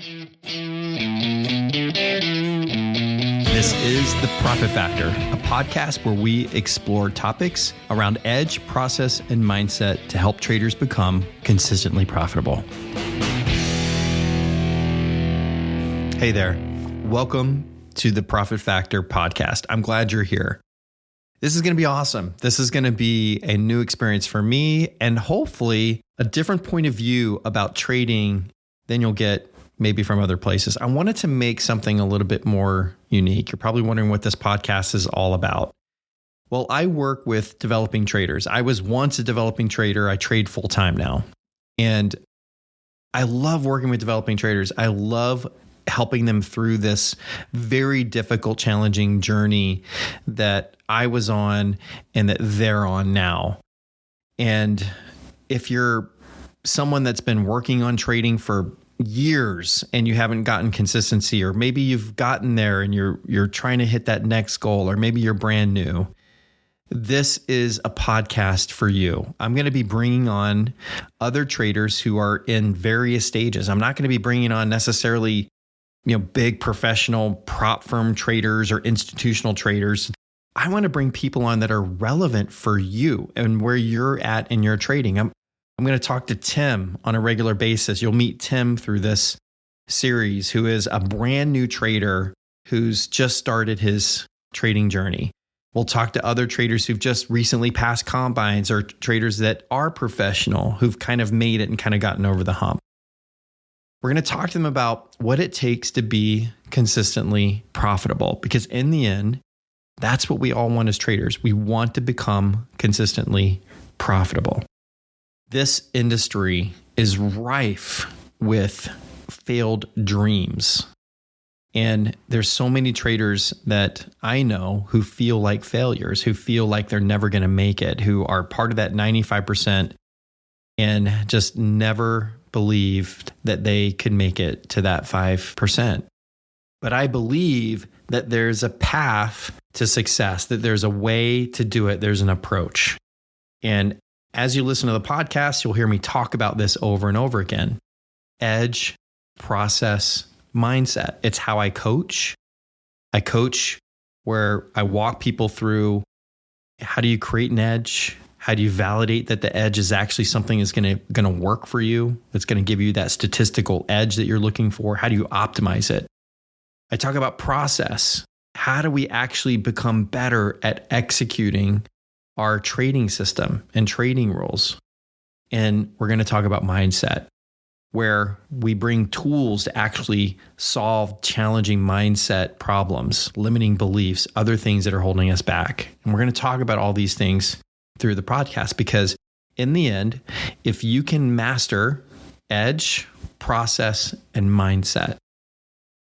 This is The Profit Factor, a podcast where we explore topics around edge, process, and mindset to help traders become consistently profitable. Hey there. Welcome to The Profit Factor podcast. I'm glad you're here. This is going to be awesome. This is going to be a new experience for me and hopefully a different point of view about trading than you'll get maybe from other places. I wanted to make something a little bit more unique. You're probably wondering what this podcast is all about. Well, I work with developing traders. I was once a developing trader. I trade full time now. And I love working with developing traders. I love helping them through this very difficult, challenging journey that I was on and that they're on now. And if you're someone that's been working on trading for years and you haven't gotten consistency, or maybe you've gotten there and you're trying to hit that next goal, or maybe you're brand new, this is a podcast for you. I'm going to be bringing on other traders who are in various stages. I'm not going to be bringing on necessarily big professional prop firm traders or institutional traders. I want to bring people on that are relevant for you and where you're at in your trading. I'm going to talk to Tim on a regular basis. You'll meet Tim through this series, who is a brand new trader who's just started his trading journey. We'll talk to other traders who've just recently passed combines, or traders that are professional who've kind of made it and kind of gotten over the hump. We're going to talk to them about what it takes to be consistently profitable, because in the end, that's what we all want as traders. We want to become consistently profitable. This industry is rife with failed dreams. And there's so many traders that I know who feel like failures, who feel like they're never going to make it, who are part of that 95% and just never believed that they could make it to that 5%. But I believe that there's a path to success, that there's a way to do it. There's an approach. And as you listen to the podcast, you'll hear me talk about this over and over again. Edge, process, mindset. It's how I coach. I coach where I walk people through, how do you create an edge? How do you validate that the edge is actually something that's going to work for you? That's going to give you that statistical edge that you're looking for. How do you optimize it? I talk about process. How do we actually become better at executing our trading system and trading rules? And we're going to talk about mindset, where we bring tools to actually solve challenging mindset problems, limiting beliefs, other things that are holding us back. And we're going to talk about all these things through the podcast, because in the end, if you can master edge, process, and mindset,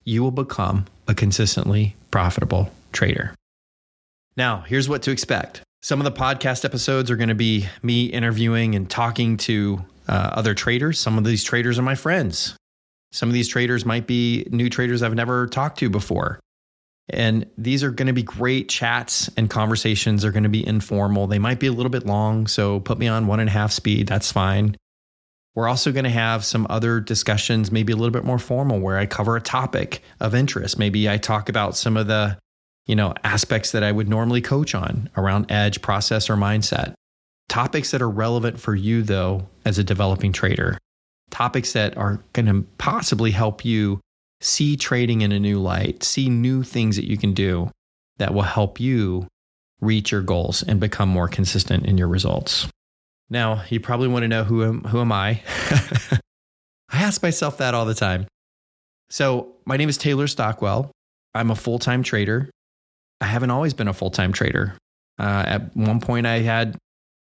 you will become a consistently profitable trader. Now, here's what to expect. Some of the podcast episodes are going to be me interviewing and talking to other traders. Some of these traders are my friends. Some of these traders might be new traders I've never talked to before. And these are going to be great chats, and conversations are going to be informal. They might be a little bit long, so put me on 1.5 speed. That's fine. We're also going to have some other discussions, maybe a little bit more formal, where I cover a topic of interest. Maybe I talk about some of the, aspects that I would normally coach on around edge, process, or mindset. Topics that are relevant for you, though, as a developing trader. Topics that are going to possibly help you see trading in a new light, see new things that you can do that will help you reach your goals and become more consistent in your results. Now, you probably want to know who am I? I ask myself that all the time. So my name is Taylor Stockwell. I'm a full-time trader. I haven't always been a full-time trader. At one point, I had a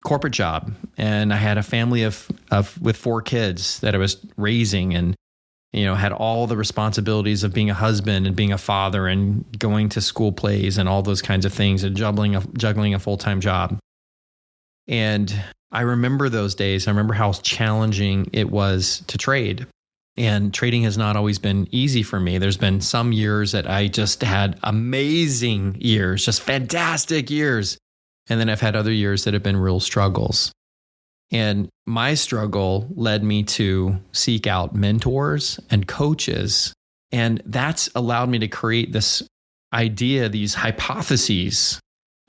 corporate job, and I had a family with 4 kids that I was raising, and had all the responsibilities of being a husband and being a father and going to school plays and all those kinds of things, and juggling a full-time job. And I remember those days. I remember how challenging it was to trade. And trading has not always been easy for me. There's been some years that I just had amazing years, just fantastic years. And then I've had other years that have been real struggles. And my struggle led me to seek out mentors and coaches. And that's allowed me to create this idea, these hypotheses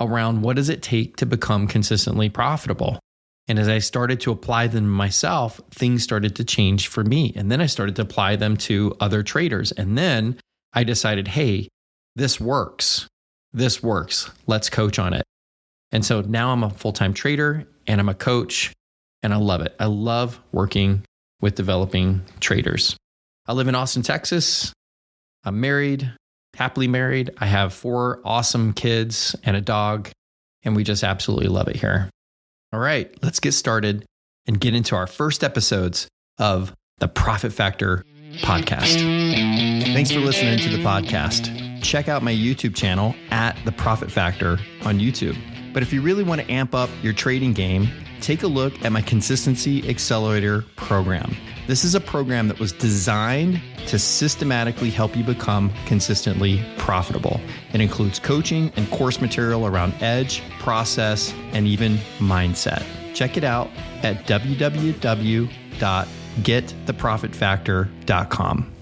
around what does it take to become consistently profitable. And as I started to apply them myself, things started to change for me. And then I started to apply them to other traders. And then I decided, hey, this works. This works. Let's coach on it. And so now I'm a full-time trader and I'm a coach and I love it. I love working with developing traders. I live in Austin, Texas. I'm married, happily married. I have 4 awesome kids and a dog, and we just absolutely love it here. All right, let's get started and get into our first episodes of the Profit Factor podcast. Thanks for listening to the podcast. Check out my YouTube channel at The Profit Factor on YouTube. But if you really want to amp up your trading game, take a look at my Consistency Accelerator program. This is a program that was designed to systematically help you become consistently profitable. It includes coaching and course material around edge, process, and even mindset. Check it out at www.gettheprofitfactor.com.